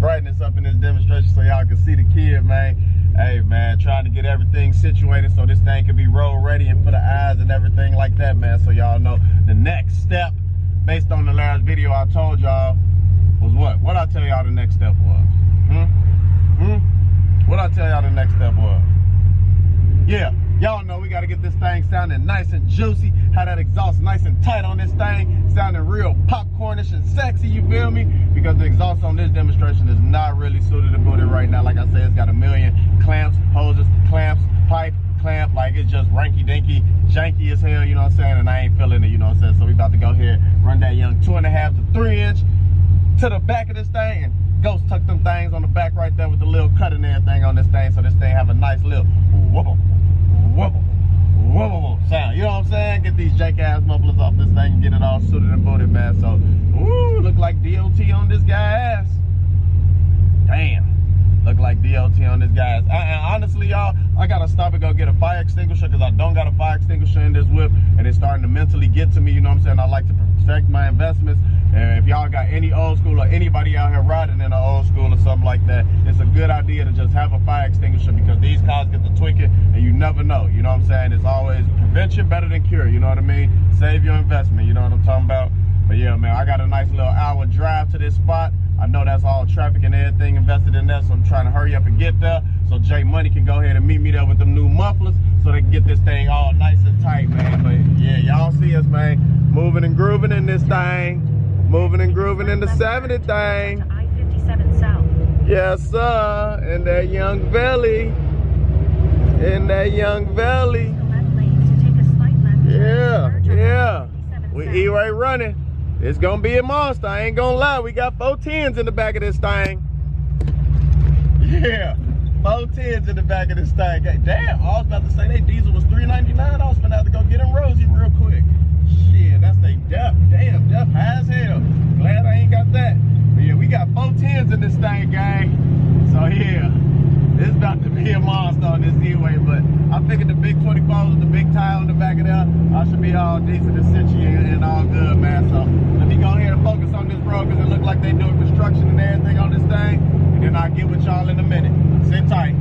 brightness up in this demonstration so y'all can see the kid, man. Hey, man, trying to get everything situated so this thing can be road ready and for the eyes and everything like that, man. So y'all know the next step, based on the last video I told y'all, was what? What I tell y'all the next step was? What I tell y'all the next step was? Yeah, y'all know we gotta get this thing sounding nice and juicy, have that exhaust nice and tight on this thing, sounding real popcornish and sexy, you feel me? Because the exhaust on this demonstration is not really suited to put it right now. Like I said, it's got a million clamps, hoses, clamps, pipe, clamp, like it's just ranky-dinky, janky as hell, you know what I'm saying? And I ain't feeling it, you know what I'm saying? So we about to go here, run that young 2.5 to 3 inch to the back of this thing and ghost tuck them things on the back right there with the little cut and everything on this thing, so this thing have a nice little wobble, wobble, wobble sound. You know what I'm saying? Get these jank-ass mufflers off this thing and get it all suited and booted, man. So, ooh, look like DOT on this guy's ass. Damn. Look like DOT on this guy's. And honestly, y'all, I gotta stop and go get a fire extinguisher because I don't got a fire extinguisher in this whip, and it's starting to mentally get to me, you know what I'm saying? I like to protect my investments. And if y'all got any old school or anybody out here riding in an old school or something like that, it's a good idea to just have a fire extinguisher because these cars get to tweaking and you never know, you know what I'm saying? It's always prevention better than cure, you know what I mean? Save your investment, you know what I'm talking about? But yeah, man, I got a nice little hour drive to this spot. I know that's all traffic and everything invested in there, so I'm trying to hurry up and get there so J Money can go ahead and meet me there with them new mufflers so they can get this thing all nice and tight, man. But yeah, y'all see us, man, moving and grooving in this thing. Moving and grooving in the 70 thing. I-57 South. Yes, sir. In that young belly. In that young belly. Yeah, yeah. We E-Ray running. It's gonna be a monster. I ain't gonna lie. We got 4 10s in the back of this thing. Yeah, 4 10s in the back of this thing. Hey, damn, I was about to say they diesel was $3.99. I was gonna have to go get them rosy real quick. Shit, that's they def. Damn, def high as hell. Glad I ain't got that. But yeah, we got 4 10s in this thing, gang. So yeah, this about to be a monster on this E-Way, but I figured the big 24s with the big tire on the back of there, I should be all decent and cinchy and all good, man. So let me go ahead and focus on this road because it looks like they doing construction and everything on this thing. And then I'll get with y'all in a minute. Sit tight.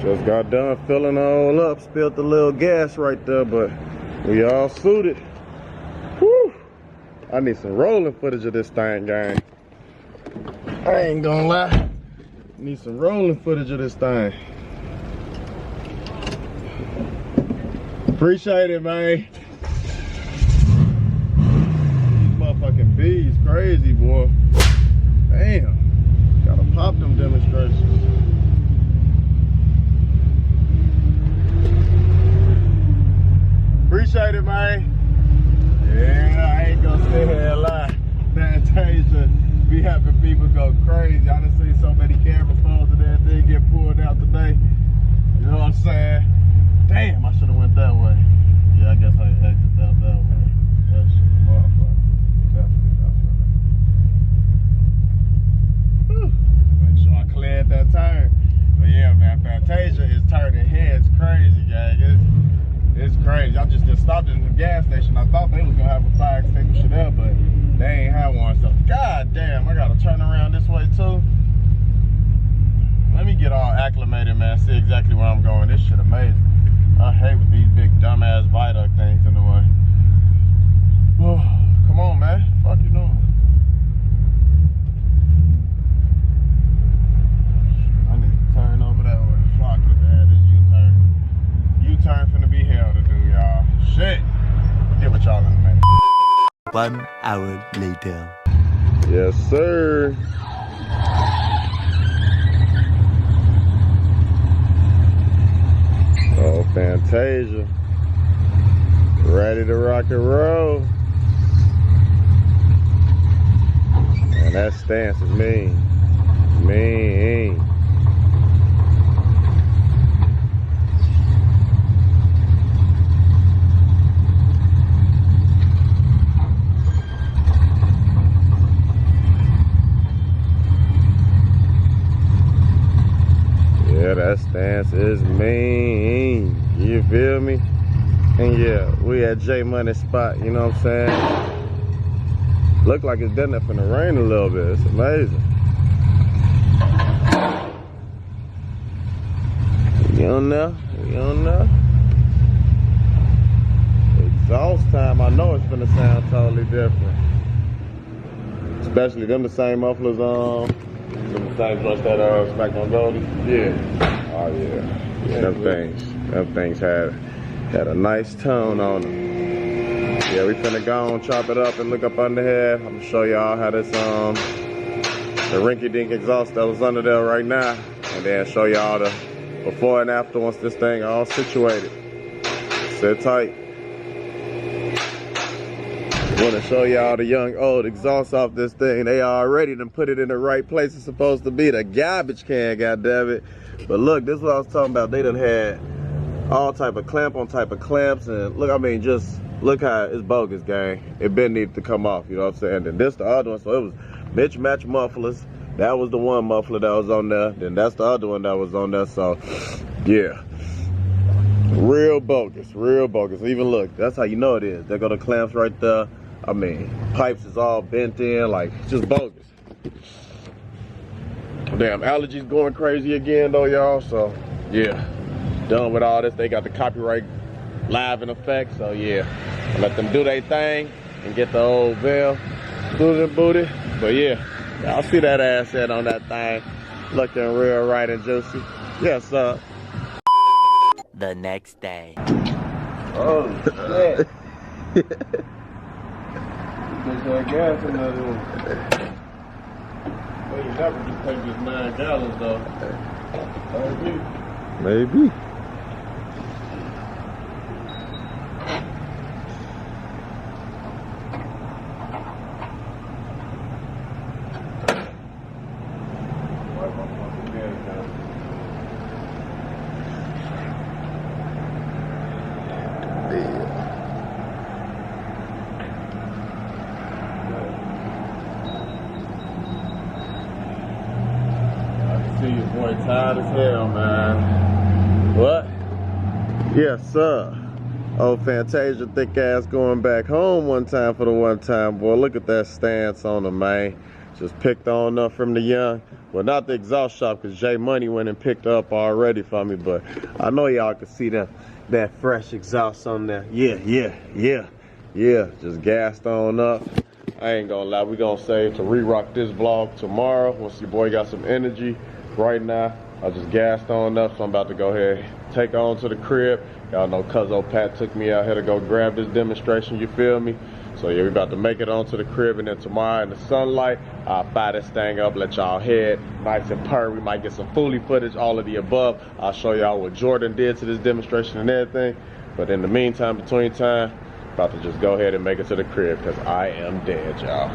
Just got done filling all up, spilled a little gas right there, but we all suited. Whew. I need some rolling footage of this thing, gang. I ain't gonna lie. Need some rolling footage of this thing. Appreciate it, man. These motherfucking bees crazy, boy. Damn. Gotta pop them demonstrations. Appreciate it, man. Yeah, I ain't gonna sit here and lie. Fantasia be having people go crazy. I done seen so many camera phones and everything get pulled out today. You know what I'm saying? Damn, I should have went that way. Yeah, I guess I exit out that way. That shit, motherfucker. Definitely. Make sure I cleared that turn. But yeah, man, Fantasia is turning heads crazy, gang. It's crazy. I just stopped in the gas station. I thought they was gonna have a fire extinguisher there, but they ain't have one. So, god damn, I gotta turn around this way too. Let me get all acclimated, man. See exactly where I'm going. This shit amazing. I hate with these big dumbass viaduct things in the way. Oh, come on, man. What the fuck you doing? I need to turn over that way. Fuck it, man. This U-turn. U-turn finna be hell to do, y'all. Shit. Get with y'all in a minute. 1 hour later. Yes, sir. Oh, Fantasia. Ready to rock and roll. And that stance is mean. Mean. Yeah, that stance is mean. You feel me? And yeah, we at J Money spot, you know what I'm saying? Look like it's definitely finna rain a little bit. It's amazing. We on there. We on there. Exhaust time, I know it's gonna sound totally different. Especially them the same mufflers them the same joints that Smack on Goldie. Yeah. Oh yeah. Them things had a nice tone on them. Yeah, we finna go and chop it up and look up under here. I'm gonna show y'all how this the rinky dink exhaust that was under there right now, and then show y'all the before and after once this thing all situated. Sit tight. Want to show y'all the young old exhaust off this thing. They already done put it in the right place it's supposed to be, the garbage can, goddammit. But look, this is what I was talking about. They done had all type of clamp on type of clamps, and look, I mean, just look how it's bogus, gang. It been needed to come off, you know what I'm saying? And this the other one, so it was mismatched mufflers. That was the one muffler that was on there. Then that's the other one that was on there, so yeah. Real bogus, real bogus. Even look, that's how you know it is. There go the clamps right there. I mean, pipes is all bent in, like, just bogus. Damn, allergies going crazy again though, y'all, so yeah. Done with all this. They got the copyright live in effect, so yeah. Let them do their thing and get the old veil booty. But yeah, y'all see that asset on that thing. Looking real right and juicy. Yes, sir. The next day. Oh, shit. Put that gas in that room. Well, you never just take this 9 gallons, though. Maybe. See your boy tired as hell, man. What? Yes, sir. Oh, Fantasia thick ass going back home one time for the one time, boy. Look at that stance on him, man. Just picked on up from the young. Well, not the exhaust shop, because J Money went and picked up already for me, but I know y'all can see that fresh exhaust on there. Yeah. Just gassed on up. I ain't gonna lie, we gonna save to re-rock this vlog tomorrow once your boy got some energy. Right now, I just gassed on up, so I'm about to go ahead and take on to the crib. Y'all know Cuzzo Pat took me out here to go grab this demonstration, you feel me? So yeah, we about to make it onto the crib, and then tomorrow in the sunlight, I'll fire this thing up, let y'all head nice and purr. We might get some Foolie footage, all of the above. I'll show y'all what Jordan did to this demonstration and everything. But in the meantime, between time, about to just go ahead and make it to the crib, because I am dead, y'all.